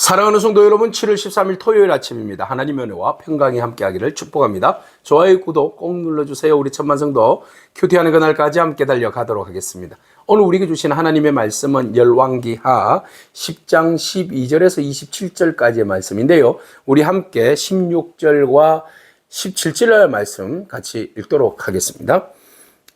사랑하는 성도 여러분, 7월 13일 토요일 아침입니다. 하나님의 은혜와 평강이 함께하기를 축복합니다. 좋아요, 구독 꼭 눌러주세요. 우리 천만 성도 큐티하는 그날까지 함께 달려가도록 하겠습니다. 오늘 우리에게 주신 하나님의 말씀은 열왕기하 10장 12절에서 27절까지의 말씀인데요. 우리 함께 16절과 17절의 말씀 같이 읽도록 하겠습니다.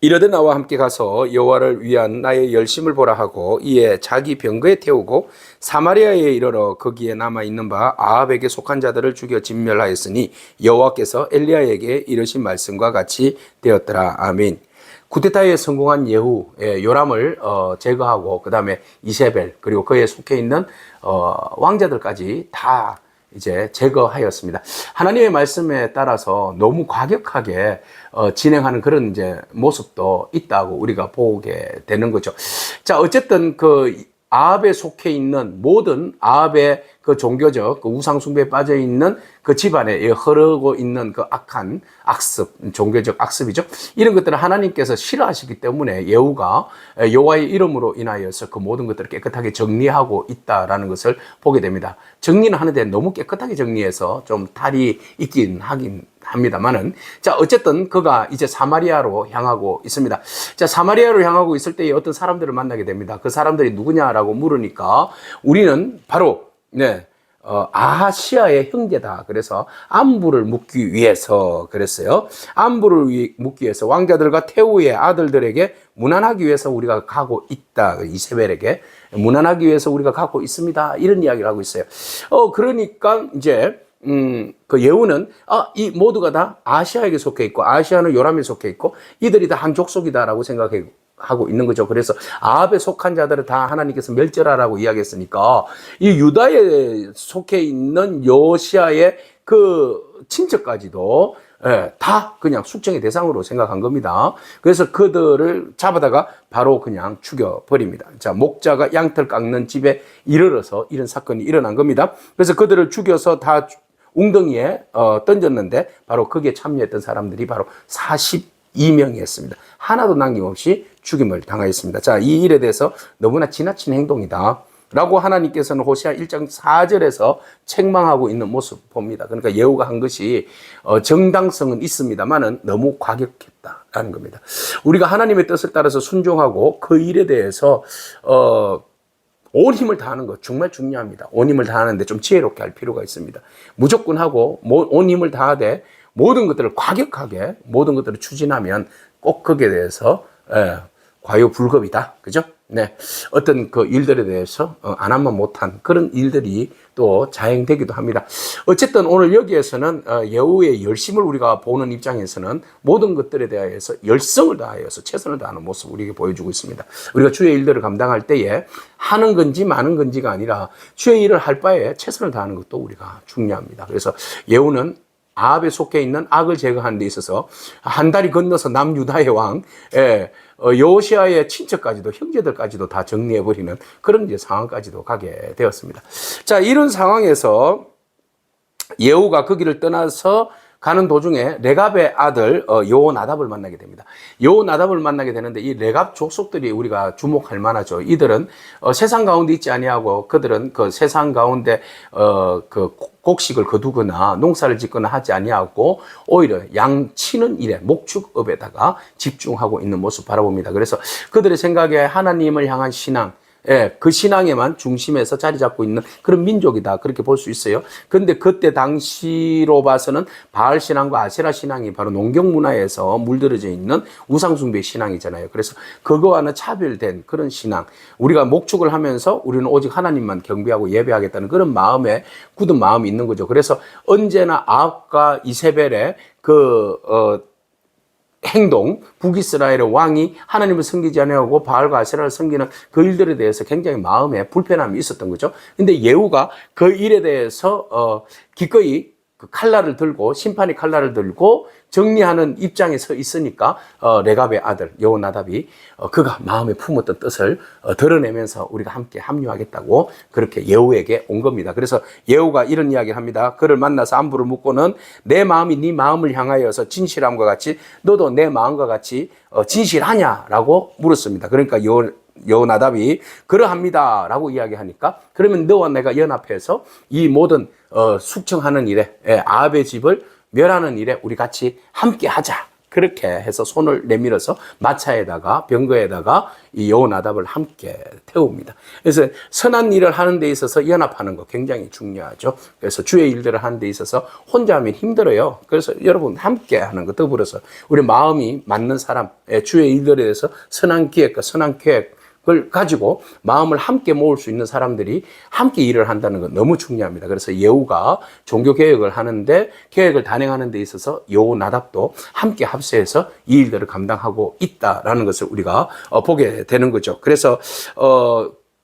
이르되 나와 함께 가서 여호와를 위한 나의 열심을 보라 하고 이에 자기 병거에 태우고 사마리아에 이르러 거기에 남아있는 바 아합에게 속한 자들을 죽여 진멸하였으니 여호와께서 엘리야에게 이르신 말씀과 같이 되었더라. 아멘. 쿠데타에 성공한 예후, 요람을 제거하고 그 다음에 이세벨 그리고 그에 속해 있는 왕자들까지 다 이제 제거하였습니다. 하나님의 말씀에 따라서 너무 과격하게 진행하는 그런 이제 모습도 있다고 우리가 보게 되는 거죠. 자, 어쨌든 그 아합에 속해 있는 모든 아합의 그 종교적 그 우상숭배에 빠져 있는 그 집안에 흐르고 있는 그 악한 악습, 종교적 악습이죠. 이런 것들을 하나님께서 싫어하시기 때문에 예후가 여호와의 이름으로 인하여서 그 모든 것들을 깨끗하게 정리하고 있다라는 것을 보게 됩니다. 정리는 하는데 너무 깨끗하게 정리해서 좀 탈이 있긴 하긴 합니다만은, 자, 어쨌든 그가 이제 사마리아로 향하고 있습니다. 자, 사마리아로 향하고 있을 때에 어떤 사람들을 만나게 됩니다. 그 사람들이 누구냐라고 물으니까 우리는 바로 아하시아의 형제다. 그래서 안부를 묻기 위해서 그랬어요. 안부를 묻기 위해서 왕자들과 태우의 아들들에게 문안하기 위해서 우리가 가고 있다. 이세벨에게 문안하기 위해서 우리가 가고 있습니다. 이런 이야기를 하고 있어요. 그러니까 이제 그 예후는 이 모두가 다 아시아에게 속해 있고 아시아는 요람에 속해 있고 이들이 다 한 족속이다라고 생각하고 있는 거죠. 그래서 아합에 속한 자들을 다 하나님께서 멸절하라고 이야기했으니까 이 유다에 속해 있는 요시아의 그 친척까지도 다 그냥 숙청의 대상으로 생각한 겁니다. 그래서 그들을 잡아다가 바로 그냥 죽여버립니다. 자, 목자가 양털 깎는 집에 이르러서 이런 사건이 일어난 겁니다. 그래서 그들을 죽여서 다 웅덩이에 던졌는데 바로 거기에 참여했던 사람들이 바로 42명이었습니다. 하나도 남김없이 죽임을 당하였습니다. 자, 이 일에 대해서 너무나 지나친 행동이다 라고 하나님께서는 호세아 1장 4절에서 책망하고 있는 모습 봅니다. 그러니까 예후가 한 것이 정당성은 있습니다만은 너무 과격했다라는 겁니다. 우리가 하나님의 뜻을 따라서 순종하고 그 일에 대해서 온 힘을 다하는 것 정말 중요합니다. 온 힘을 다하는데 좀 지혜롭게 할 필요가 있습니다. 무조건 하고 온 힘을 다하되 모든 것들을 과격하게 모든 것들을 추진하면 꼭 거기에 대해서 과유불급이다. 그죠? 네. 어떤 그 일들에 대해서 안 하면 못한 그런 일들이 또 자행되기도 합니다. 어쨌든 오늘 여기에서는 예후의 열심을 우리가 보는 입장에서는 모든 것들에 대해서 열성을 다하여서 최선을 다하는 모습을 우리에게 보여주고 있습니다. 우리가 주의 일들을 감당할 때에 하는 건지 마는 건지가 아니라 주의 일을 할 바에 최선을 다하는 것도 우리가 중요합니다. 그래서 예후는 아합에 속해 있는 악을 제거하는 데 있어서 한 다리 건너서 남유다의 왕 요시아의 친척까지도 형제들까지도 다 정리해버리는 그런 이제 상황까지도 가게 되었습니다. 자, 이런 상황에서 예후가 그 길을 떠나서 가는 도중에 레갑의 아들 여호나답을 만나게 됩니다. 여호나답을 만나게 되는데 이 레갑 족속들이 우리가 주목할 만하죠. 이들은 세상 가운데 있지 아니하고 그들은 그 세상 가운데 그 곡식을 거두거나 농사를 짓거나 하지 아니하고 오히려 양치는 일에 목축업에다가 집중하고 있는 모습 바라봅니다. 그래서 그들의 생각에 하나님을 향한 신앙, 그 신앙에만 중심에서 자리 잡고 있는 그런 민족이다. 그렇게 볼 수 있어요. 그런데 그때 당시로 봐서는 바알 신앙과 아세라 신앙이 바로 농경 문화에서 물들어져 있는 우상숭배 신앙이잖아요. 그래서 그거와는 차별된 그런 신앙. 우리가 목축을 하면서 우리는 오직 하나님만 경배하고 예배하겠다는 그런 마음에 굳은 마음이 있는 거죠. 그래서 언제나 아합과 이세벨의 행동, 북이스라엘의 왕이 하나님을 섬기지 아니하고 바알과 아세라를 섬기는 그 일들에 대해서 굉장히 마음에 불편함이 있었던 거죠. 근데 예후가 그 일에 대해서 기꺼이 그 칼날을 들고 심판의 칼날을 들고 정리하는 입장에 서 있으니까 레갑의 아들 여호나답이 그가 마음에 품었던 뜻을 드러내면서 우리가 함께 합류하겠다고 그렇게 예후에게 온 겁니다. 그래서 예후가 이런 이야기를 합니다. 그를 만나서 안부를 묻고는 내 마음이 네 마음을 향하여서 진실함과 같이 너도 내 마음과 같이 진실하냐라고 물었습니다. 그러니까 여호나답이 그러합니다라고 이야기하니까 그러면 너와 내가 연합해서 이 모든 숙청하는 일에 아합의 집을 멸하는 일에 우리 같이 함께 하자. 그렇게 해서 손을 내밀어서 마차에다가 병거에다가 이 여호나답을 함께 태웁니다. 그래서 선한 일을 하는 데 있어서 연합하는 거 굉장히 중요하죠. 그래서 주의 일들을 하는 데 있어서 혼자 하면 힘들어요. 그래서 여러분 함께 하는 거 더불어서 우리 마음이 맞는 사람, 주의 일들에 대해서 선한 기획과 선한 계획 을 가지고 마음을 함께 모을 수 있는 사람들이 함께 일을 한다는 건 너무 중요합니다. 그래서 예후가 종교 개혁을 하는데 계획을 단행하는 데 있어서 여호나답도 함께 합세해서 이 일들을 감당하고 있다라는 것을 우리가 보게 되는 거죠. 그래서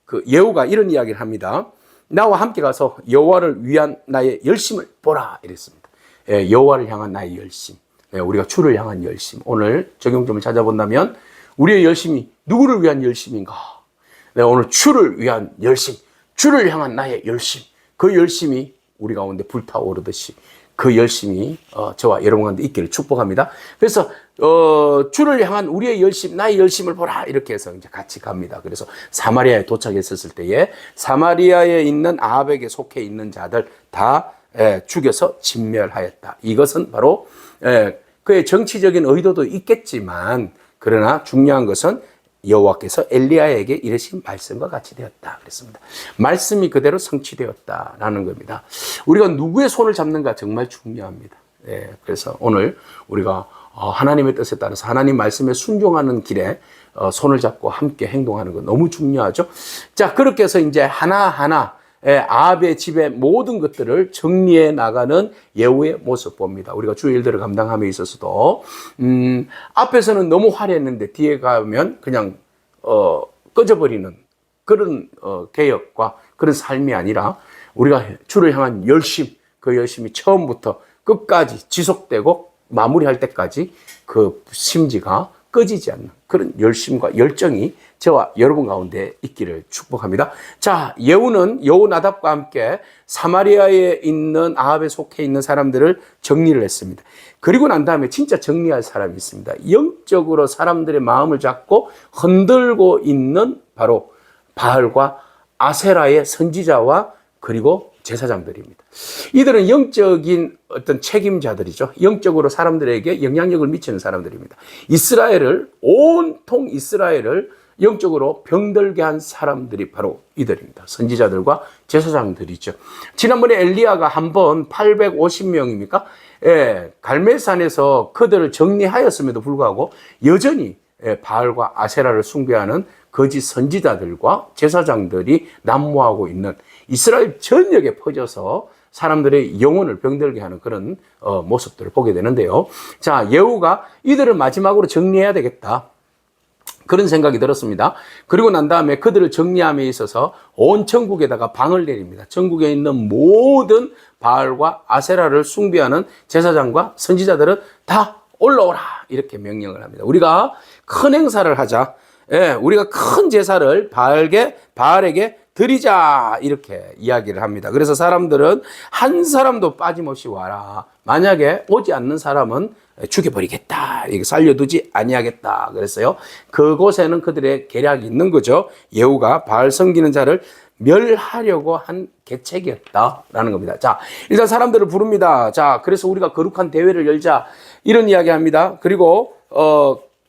그 예후가 이런 이야기를 합니다. 나와 함께 가서 여호와를 위한 나의 열심을 보라 이랬습니다. 여호와를 향한 나의 열심, 우리가 주를 향한 열심. 오늘 적용점을 찾아본다면 우리의 열심이 누구를 위한 열심인가? 오늘 주를 위한 열심, 주를 향한 나의 열심, 그 열심이 우리 가운데 불타오르듯이 그 열심이 저와 여러분 가운데 있기를 축복합니다. 그래서 주를 향한 우리의 열심, 나의 열심을 보라 이렇게 해서 이제 같이 갑니다. 그래서 사마리아에 도착했었을 때에 사마리아에 있는 아합에게 속해 있는 자들 다 죽여서 진멸하였다. 이것은 바로 그의 정치적인 의도도 있겠지만 그러나 중요한 것은 여호와께서 엘리야에게 이르신 말씀과 같이 되었다 그랬습니다. 말씀이 그대로 성취되었다라는 겁니다. 우리가 누구의 손을 잡는가 정말 중요합니다. 그래서 오늘 우리가 하나님의 뜻에 따라서 하나님 말씀에 순종하는 길에 손을 잡고 함께 행동하는 거 너무 중요하죠. 자, 그렇게 해서 이제 하나하나 아합의 집의 모든 것들을 정리해 나가는 예후의 모습 봅니다. 우리가 주의 일들을 감당함에 있어서도 앞에서는 너무 화려했는데 뒤에 가면 그냥 꺼져버리는 그런 개혁과 그런 삶이 아니라 우리가 주를 향한 열심, 그 열심이 처음부터 끝까지 지속되고 마무리할 때까지 그 심지가 꺼지지 않는 그런 열심과 열정이 저와 여러분 가운데 있기를 축복합니다. 자, 예후는 여호나답과 함께 사마리아에 있는 아합에 속해 있는 사람들을 정리를 했습니다. 그리고 난 다음에 진짜 정리할 사람이 있습니다. 영적으로 사람들의 마음을 잡고 흔들고 있는 바로 바알과 아세라의 선지자와 그리고 제사장들입니다. 이들은 영적인 어떤 책임자들이죠. 영적으로 사람들에게 영향력을 미치는 사람들입니다. 온통 이스라엘을 영적으로 병들게 한 사람들이 바로 이들입니다. 선지자들과 제사장들이죠. 지난번에 엘리야가 한번 850명입니까? 갈멜산에서 그들을 정리하였음에도 불구하고 여전히 바알과 아세라를 숭배하는 거짓 선지자들과 제사장들이 난무하고 있는 이스라엘 전역에 퍼져서 사람들의 영혼을 병들게 하는 그런 모습들을 보게 되는데요. 자, 예후가 이들을 마지막으로 정리해야 되겠다. 그런 생각이 들었습니다. 그리고 난 다음에 그들을 정리함에 있어서 온 전국에다가 방을 내립니다. 전국에 있는 모든 바알과 아세라를 숭배하는 제사장과 선지자들은 다 올라오라 이렇게 명령을 합니다. 우리가 큰 행사를 하자. 우리가 큰 제사를 바알에게 드리자 이렇게 이야기를 합니다. 그래서 사람들은 한 사람도 빠짐없이 와라. 만약에 오지 않는 사람은 죽여버리겠다. 살려두지 아니하겠다. 그랬어요. 그곳에는 그들의 계략이 있는 거죠. 예후가 바알 섬기는 자를 멸하려고 한 계책이었다라는 겁니다. 자, 일단 사람들을 부릅니다. 자, 그래서 우리가 거룩한 대회를 열자 이런 이야기합니다. 그리고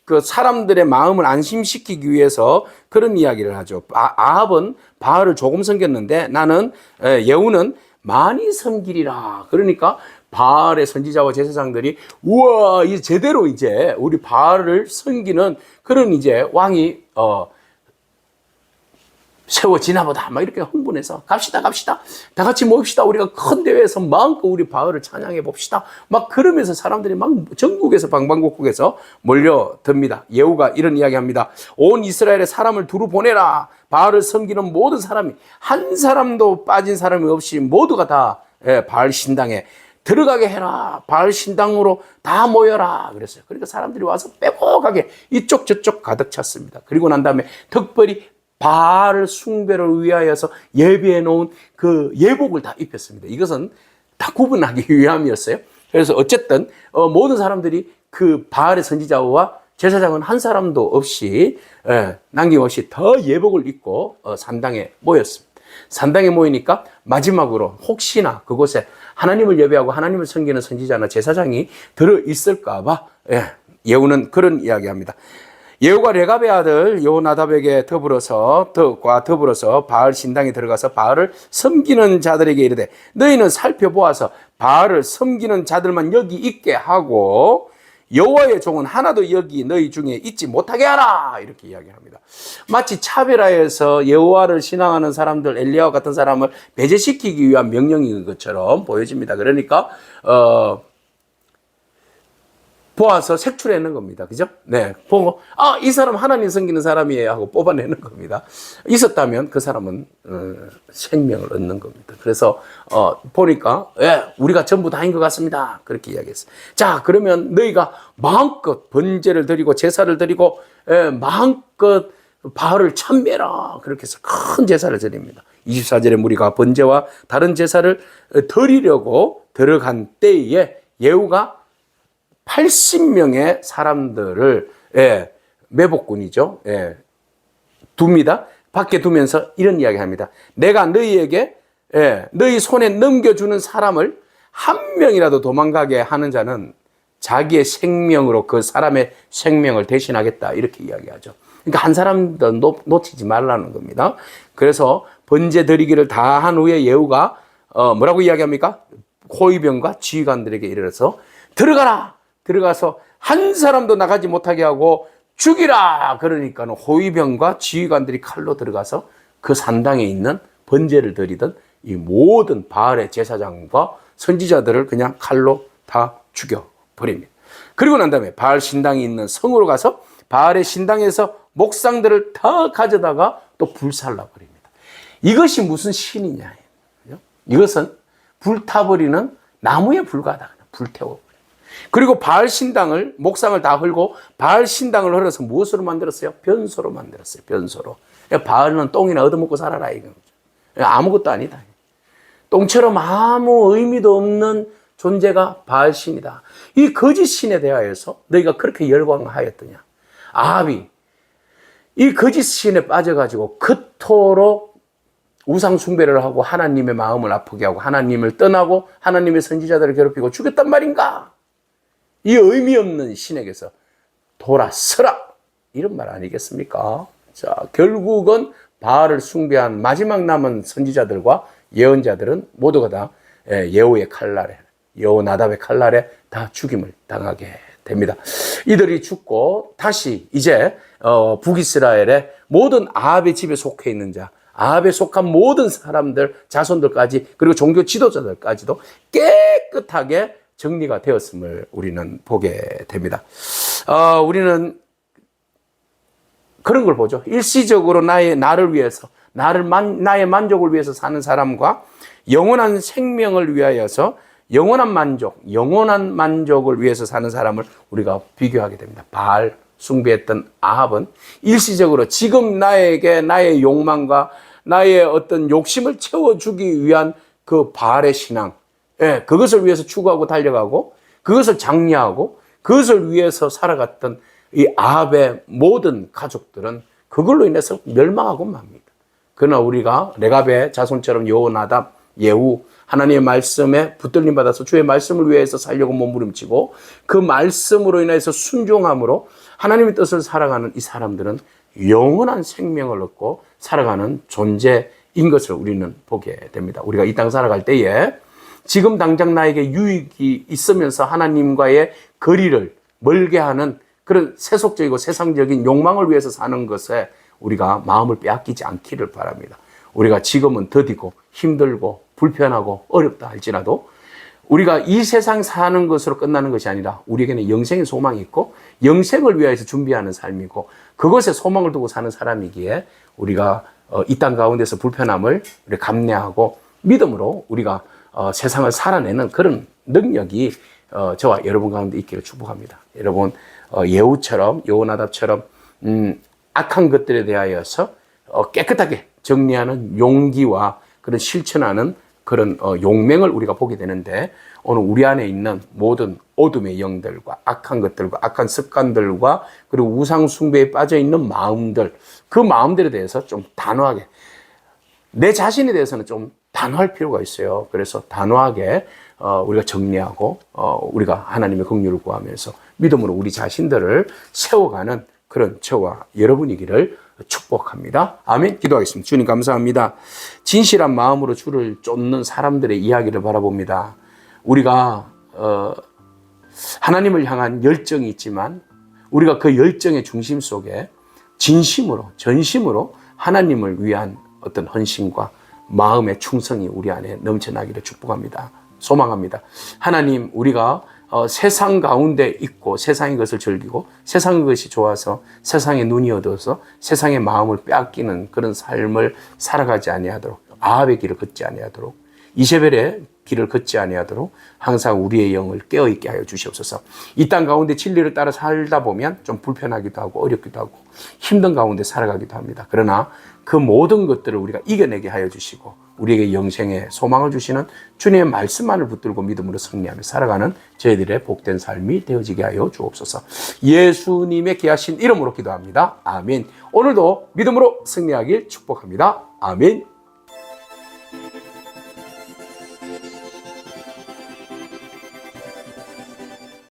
그 사람들의 마음을 안심시키기 위해서 그런 이야기를 하죠. 아합은 바알을 조금 섬겼는데 나는 예후는 많이 섬기리라. 그러니까 바알의 선지자와 제사장들이 우와 이제 제대로 이제 우리 바알을 섬기는 그런 이제 왕이 세워지나 보다 막 이렇게 흥분해서 갑시다 다 같이 모입시다. 우리가 큰 대회에서 마음껏 우리 바알을 찬양해 봅시다. 막 그러면서 사람들이 막 전국에서 방방곡곡에서 몰려듭니다. 예후가 이런 이야기합니다. 온 이스라엘에 사람을 두루 보내라. 바알을 섬기는 모든 사람이 한 사람도 빠진 사람이 없이 모두가 다 바알 신당에 들어가게 해라. 바알 신당으로 다 모여라. 그랬어요. 그러니까 사람들이 와서 빼곡하게 이쪽 저쪽 가득 찼습니다. 그리고 난 다음에 특별히 바알 숭배를 위하여서 예비해 놓은 그 예복을 다 입혔습니다. 이것은 다 구분하기 위함이었어요. 그래서 어쨌든 모든 사람들이 그 바알의 선지자와 제사장은 한 사람도 없이 남김없이 더 예복을 입고 산당에 모였습니다. 산당에 모이니까 마지막으로 혹시나 그곳에 하나님을 예배하고 하나님을 섬기는 선지자나 제사장이 들어있을까 봐 예후는 그런 이야기합니다. 예후가 레갑의 아들 여호나답에게 더불어서 바알 신당에 들어가서 바알을 섬기는 자들에게 이르되 너희는 살펴보아서 바알을 섬기는 자들만 여기 있게 하고 여호와의 종은 하나도 여기 너희 중에 있지 못하게 하라, 이렇게 이야기합니다. 마치 차별화해서 여호와를 신앙하는 사람들, 엘리야와 같은 사람을 배제시키기 위한 명령인 것처럼 보여집니다. 그러니까 보아서 색출해내는 겁니다. 그죠? 네. 보고, 이 사람 하나님 섬기는 사람이에요 하고 뽑아내는 겁니다. 있었다면 그 사람은, 생명을 얻는 겁니다. 그래서, 보니까, 우리가 전부 다인 것 같습니다. 그렇게 이야기했어요. 자, 그러면 너희가 마음껏 번제를 드리고 제사를 드리고, 마음껏 바알을 찬미해라. 그렇게 해서 큰 제사를 드립니다. 24절에 무리가 번제와 다른 제사를 드리려고 들어간 때에 예후가 80명의 사람들을 매복군이죠. 둡니다. 밖에 두면서 이런 이야기 합니다. 내가 너희에게 너희 손에 넘겨주는 사람을 한 명이라도 도망가게 하는 자는 자기의 생명으로 그 사람의 생명을 대신하겠다, 이렇게 이야기하죠. 그러니까 한 사람도 놓치지 말라는 겁니다. 그래서 번제 드리기를 다 한 후에 예후가 뭐라고 이야기합니까? 호위병과 지휘관들에게 이르러서 들어가서 한 사람도 나가지 못하게 하고 죽이라. 그러니까는 호위병과 지휘관들이 칼로 들어가서 그 산당에 있는 번제를 드리던 이 모든 바알의 제사장과 선지자들을 그냥 칼로 다 죽여버립니다. 그리고 난 다음에 바알 신당이 있는 성으로 가서 바알의 신당에서 목상들을 다 가져다가 또 불살라버립니다. 이것이 무슨 신이냐. 이것은 불타버리는 나무에 불과하다. 불태워. 그리고 바알 신당을, 목상을 다 헐고 바알 신당을 헐어서 무엇으로 만들었어요? 변소로 만들었어요. 변소로. 바알은 똥이나 얻어먹고 살아라, 이거죠. 아무것도 아니다. 똥처럼 아무 의미도 없는 존재가 바알 신이다. 이 거짓 신에 대하여서 너희가 그렇게 열광하였더냐. 아합이 이 거짓 신에 빠져가지고 그토록 우상 숭배를 하고 하나님의 마음을 아프게 하고 하나님을 떠나고 하나님의 선지자들을 괴롭히고 죽였단 말인가? 이 의미 없는 신에게서 돌아서라, 이런 말 아니겠습니까? 자, 결국은 바알을 숭배한 마지막 남은 선지자들과 예언자들은 모두가 다 예후의 칼날에, 여호나답의 칼날에 다 죽임을 당하게 됩니다. 이들이 죽고 다시 이제 북이스라엘의 모든 아합의 집에 속해 있는 자, 아합에 속한 모든 사람들, 자손들까지, 그리고 종교 지도자들까지도 깨끗하게 정리가 되었음을 우리는 보게 됩니다. 우리는 그런 걸 보죠. 일시적으로 나를 위해서, 나의 만족을 위해서 사는 사람과 영원한 생명을 위하여서 영원한 만족을 위해서 사는 사람을 우리가 비교하게 됩니다. 바알 숭배했던 아합은 일시적으로 지금 나에게 나의 욕망과 나의 어떤 욕심을 채워주기 위한 그 바알의 신앙, 그것을 위해서 추구하고 달려가고 그것을 장려하고 그것을 위해서 살아갔던 이 아합의 모든 가족들은 그걸로 인해서 멸망하고 맙니다. 그러나 우리가 레갑의 자손처럼 여호나답, 예후, 하나님의 말씀에 붙들림 받아서 주의 말씀을 위해서 살려고 몸부림치고 그 말씀으로 인해서 순종함으로 하나님의 뜻을 살아가는 이 사람들은 영원한 생명을 얻고 살아가는 존재인 것을 우리는 보게 됩니다. 우리가 이 땅 살아갈 때에 지금 당장 나에게 유익이 있으면서 하나님과의 거리를 멀게 하는 그런 세속적이고 세상적인 욕망을 위해서 사는 것에 우리가 마음을 빼앗기지 않기를 바랍니다. 우리가 지금은 더디고 힘들고 불편하고 어렵다 할지라도 우리가 이 세상 사는 것으로 끝나는 것이 아니라 우리에게는 영생의 소망이 있고 영생을 위해서 준비하는 삶이고 그것에 소망을 두고 사는 사람이기에 우리가 이 땅 가운데서 불편함을 우리 감내하고 믿음으로 우리가 세상을 살아내는 그런 능력이 저와 여러분 가운데 있기를 축복합니다. 여러분 예후처럼 여호나답처럼 악한 것들에 대하여서 깨끗하게 정리하는 용기와 그런 실천하는 그런 용맹을 우리가 보게 되는데 오늘 우리 안에 있는 모든 어둠의 영들과 악한 것들과 악한 습관들과 그리고 우상 숭배에 빠져 있는 마음들, 그 마음들에 대해서 좀 단호하게, 내 자신에 대해서는 좀 단호할 필요가 있어요. 그래서 단호하게 우리가 정리하고 우리가 하나님의 긍휼을 구하면서 믿음으로 우리 자신들을 세워가는 그런 저와 여러분이기를 축복합니다. 아멘. 기도하겠습니다. 주님 감사합니다. 진실한 마음으로 주를 쫓는 사람들의 이야기를 바라봅니다. 우리가 하나님을 향한 열정이 있지만 우리가 그 열정의 중심 속에 진심으로, 전심으로 하나님을 위한 어떤 헌신과 마음의 충성이 우리 안에 넘쳐나기를 축복합니다. 소망합니다. 하나님, 우리가 세상 가운데 있고 세상의 것을 즐기고 세상의 것이 좋아서 세상의 눈이 어두워서 세상의 마음을 빼앗기는 그런 삶을 살아가지 아니하도록, 아합의 길을 걷지 아니하도록, 이세벨의 길을 걷지 아니하도록 항상 우리의 영을 깨어있게 하여 주시옵소서. 이 땅 가운데 진리를 따라 살다 보면 좀 불편하기도 하고 어렵기도 하고 힘든 가운데 살아가기도 합니다. 그러나 그 모든 것들을 우리가 이겨내게 하여 주시고 우리에게 영생의 소망을 주시는 주님의 말씀만을 붙들고 믿음으로 승리하며 살아가는 저희들의 복된 삶이 되어지게 하여 주옵소서. 예수님의 귀하신 이름으로 기도합니다. 아멘. 오늘도 믿음으로 승리하길 축복합니다. 아멘.